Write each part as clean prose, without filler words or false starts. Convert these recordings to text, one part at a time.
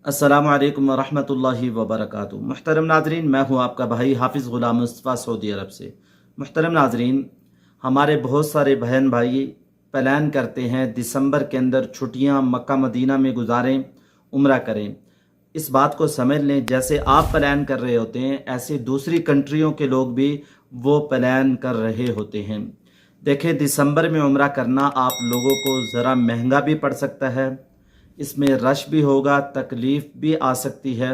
अस्सलामु अलैकुम वरहमतुल्लाहि वबरकातुहू। मुहतरम नाजरीन, मैं हूँ आपका भाई हाफिज़ ग़ुलाम मुस्तफ़ा सऊदी अरब से। मुहतरम नाजरीन, हमारे बहुत सारे बहन भाई प्लान करते हैं दिसंबर के अंदर छुट्टियाँ मक्का मदीना में गुजारें, उम्रा करें। इस बात को समझ लें, जैसे आप प्लान कर रहे होते हैं ऐसे दूसरी कंट्रियों के लोग भी वो प्लान कर रहे होते हैं। देखें, दिसंबर में उम्रा करना आप लोगों को ज़रा महंगा भी पड़ सकता है, इसमें रश भी होगा, तकलीफ़ भी आ सकती है।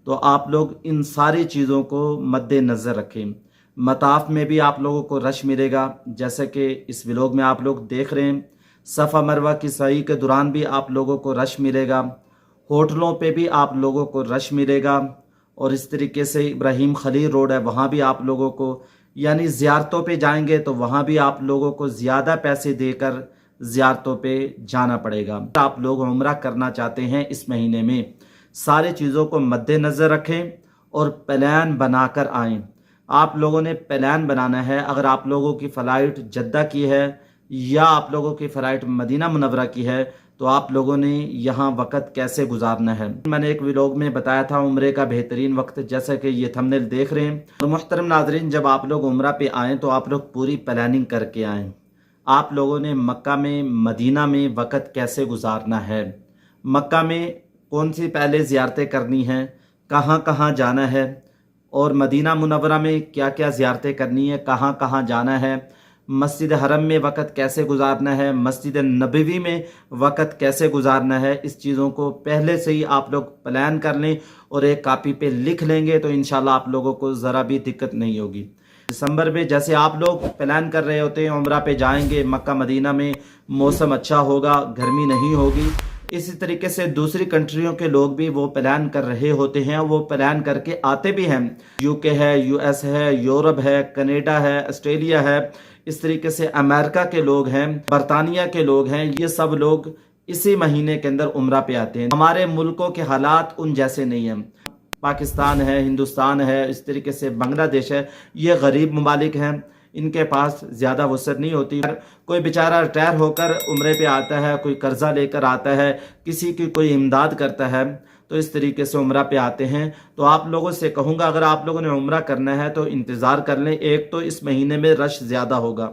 तो आप लोग इन सारी चीज़ों को मद्देनज़र रखें। मताफ़ में भी आप लोगों को रश मिलेगा, जैसे कि इस व्लॉग में आप लोग देख रहे हैं। सफ़ा मरवा की सई के दौरान भी आप लोगों को रश मिलेगा, होटलों पे भी आप लोगों को रश मिलेगा। और इस तरीके से इब्राहिम खलील रोड है, वहाँ भी आप लोगों को, यानी ज़ियारतों पे जाएंगे तो वहाँ भी आप लोगों को ज़्यादा पैसे देकर ज़ियारतों पे जाना पड़ेगा। आप लोग उम्रा करना चाहते हैं इस महीने में, सारी चीज़ों को मद्देनज़र रखें और प्लान बनाकर आएँ। आप लोगों ने प्लान बनाना है। अगर आप लोगों की फ़्लाइट जद्दा की है या आप लोगों की फ़्लाइट मदीना मुनव्वरा की है, तो आप लोगों ने यहाँ वक़्त कैसे गुजारना है। मैंने एक व्लॉग में बताया था उम्रे का बेहतरीन वक्त, जैसा कि ये थंबनेल देख रहे हैं। तो मुहतरम नाज़रीन, जब आप लोग उम्रा पे आएँ तो आप लोग पूरी प्लानिंग करके आएँ। आप लोगों ने मक्का में मदीना में वक़्त कैसे गुजारना है, मक्का में कौन सी पहले ज़ियारतें करनी हैं, कहाँ कहाँ जाना है, और मदीना मुनव्वरा में क्या क्या ज़ियारतें करनी है, कहाँ कहाँ जाना है, मस्जिद हरम में वक़्त कैसे गुजारना है, मस्जिद नबवी में वक़्त कैसे गुजारना है। इस चीज़ों को पहले से ही आप लोग प्लान कर लें और एक कापी पे लिख लेंगे तो इंशाल्लाह आप लोगों को ज़रा भी दिक्कत नहीं होगी। दिसंबर में जैसे आप लोग प्लान कर रहे होते हैं उम्रा पे जाएंगे, मक्का मदीना में मौसम अच्छा होगा, गर्मी नहीं होगी, इसी तरीके से दूसरी कंट्रियों के लोग भी वो प्लान कर रहे होते हैं, वो प्लान करके आते भी हैं। यूके है, यूएस है, यूरोप है, कनाडा है, ऑस्ट्रेलिया है, इस तरीके से अमेरिका के लोग हैं, बरतानिया के लोग हैं, ये सब लोग इसी महीने के अंदर उम्रा पे आते हैं। हमारे मुल्कों के हालात उन जैसे नहीं हैं। पाकिस्तान है, हिंदुस्तान है, इस तरीके से बांग्लादेश है, ये गरीब ममालिक हैं, इनके पास ज़्यादा वसअत नहीं होती। कोई बेचारा रिटायर होकर उम्रे पे आता है, कोई कर्जा लेकर आता है, किसी की कोई इमदाद करता है, तो इस तरीके से उम्रा पे आते हैं। तो आप लोगों से कहूँगा, अगर आप लोगों ने उम्रा करना है तो इंतज़ार कर लें। एक तो इस महीने में रश ज़्यादा होगा,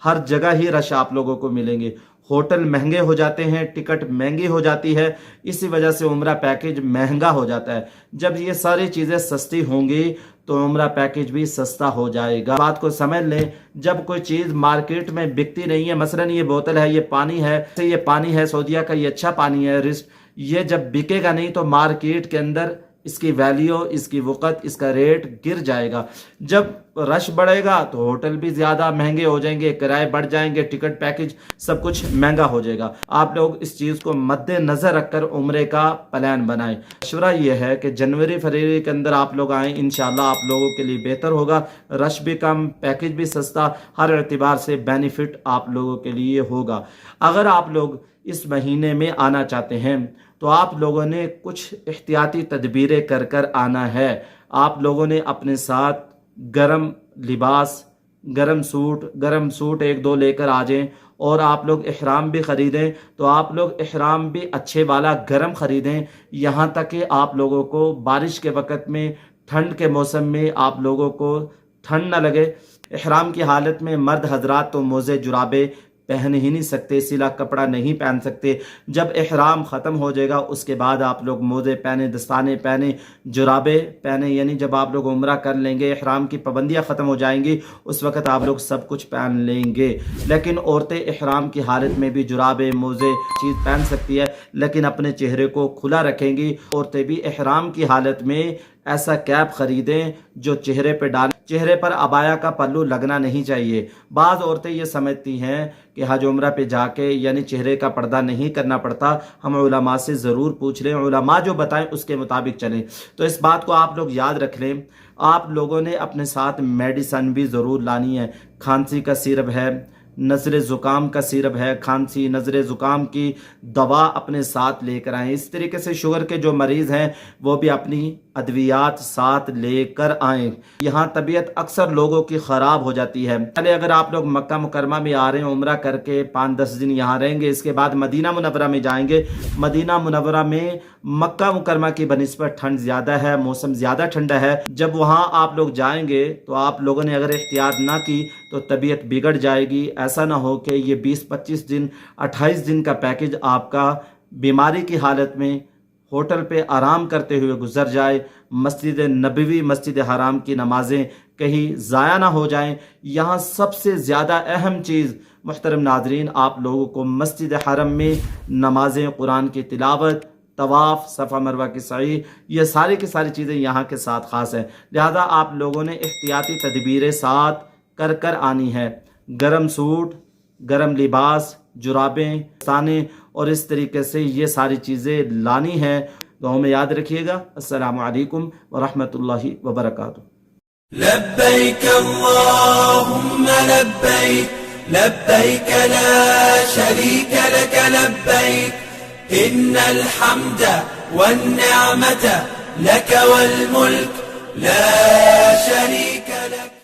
हर जगह ही रश आप लोगों को मिलेंगे, होटल महंगे हो जाते हैं, टिकट महंगी हो जाती है, इसी वजह से उम्रा पैकेज महंगा हो जाता है। जब ये सारी चीज़ें सस्ती होंगी तो उम्रा पैकेज भी सस्ता हो जाएगा। बात को समझ लें, जब कोई चीज़ मार्केट में बिकती नहीं है, मसलन ये बोतल है, ये पानी है, ये पानी है सऊदीया का, ये अच्छा पानी है रिस्ट, ये जब बिकेगा नहीं तो मार्केट के अंदर इसकी वैल्यू, इसकी वक़्त, इसका रेट गिर जाएगा। जब रश बढ़ेगा तो होटल भी ज़्यादा महंगे हो जाएंगे, किराए बढ़ जाएंगे, टिकट पैकेज सब कुछ महंगा हो जाएगा। आप लोग इस चीज़ को मद्देनज़र रखकर उम्रे का प्लान बनाएं। मशवरा ये है कि जनवरी फरवरी के अंदर आप लोग आएँ, इंशाल्लाह आप लोगों के लिए बेहतर होगा। रश भी कम, पैकेज भी सस्ता, हर एतबार से बेनिफिट आप लोगों के लिए होगा। अगर आप लोग इस महीने में आना चाहते हैं तो आप लोगों ने कुछ एहतियाती तदबीरें कर कर आना है। आप लोगों ने अपने साथ गरम लिबास, गरम सूट एक दो लेकर आ जाएं, और आप लोग इहराम भी ख़रीदें तो आप लोग इहराम भी अच्छे वाला गरम ख़रीदें, यहाँ तक कि आप लोगों को बारिश के वक़्त में, ठंड के मौसम में आप लोगों को ठंड ना लगे। इहराम की हालत में मर्द हजरात तो मोज़े जुराबे पहन ही नहीं सकते, सिला कपड़ा नहीं पहन सकते। जब इहराम ख़त्म हो जाएगा उसके बाद आप लोग मोज़े पहने, दस्ताने पहने, जुराबे पहने, यानी जब आप लोग उम्रा कर लेंगे, इहराम की पाबंदियाँ ख़त्म हो जाएंगी, उस वक़्त आप लोग सब कुछ पहन लेंगे। लेकिन औरतें इहराम की हालत में भी जुराबे, मोज़े चीज़ पहन सकती है, लेकिन अपने चेहरे को खुला रखेंगी। औरतें भी इहराम की हालत में ऐसा कैप ख़रीदें जो चेहरे पर डाल, चेहरे पर अबाया का पल्लू लगना नहीं चाहिए। बाज़ औरतें ये समझती हैं कि हज उम्रा पे जाके यानी चेहरे का पर्दा नहीं करना पड़ता। हम उलमा से ज़रूर पूछ लें, उलमा जो बताएं उसके मुताबिक चलें। तो इस बात को आप लोग याद रख लें। आप लोगों ने अपने साथ मेडिसन भी ज़रूर लानी है। खांसी का सिरप है, नज़र ज़ुकाम का सिरप है, खांसी नज़र ज़ुकाम की दवा अपने साथ लेकर आएँ। इस तरीके से शुगर के जो मरीज़ हैं वो भी अपनी ادویات ساتھ لے کر آئیں۔ یہاں طبیعت اکثر لوگوں کی خراب ہو جاتی ہے۔ پہلے اگر آپ لوگ مکہ مکرمہ میں آ رہے ہیں، عمرہ کر کے 5-10 دن یہاں رہیں گے، اس کے بعد مدینہ منورہ میں جائیں گے۔ مدینہ منورہ میں مکہ مکرمہ کی بنسبت ٹھنڈ زیادہ ہے، موسم زیادہ ٹھنڈا ہے۔ جب وہاں آپ لوگ جائیں گے تو آپ لوگوں نے اگر احتیاط نہ کی تو طبیعت بگڑ جائے گی۔ ایسا نہ ہو کہ یہ 20-25 دن 28 دن کا پیکج آپ کا بیماری کی حالت میں ہوٹل پہ آرام کرتے ہوئے گزر جائے، مسجد نبوی مسجد حرام کی نمازیں کہیں ضائع نہ ہو جائیں۔ یہاں سب سے زیادہ اہم چیز محترم ناظرین، آپ لوگوں کو مسجد حرم میں نمازیں، قرآن کی تلاوت، طواف، صفا مروہ کی سعی، یہ ساری کی ساری چیزیں یہاں کے ساتھ خاص ہیں۔ لہذا آپ لوگوں نے احتیاطی تدبیریں ساتھ کر آنی ہے۔ گرم سوٹ، گرم لباس، جرابیں، دستانے اور اس طریقے سے یہ ساری چیزیں لانی ہیں۔ دعاؤں میں یاد رکھیے گا۔ السلام علیکم ورحمۃ اللہ وبرکاتہ۔ لبيك اللهم لبيك لبيك لا شريك لك لبيك إن الحمد والنعمة لك والملك لا شريك لك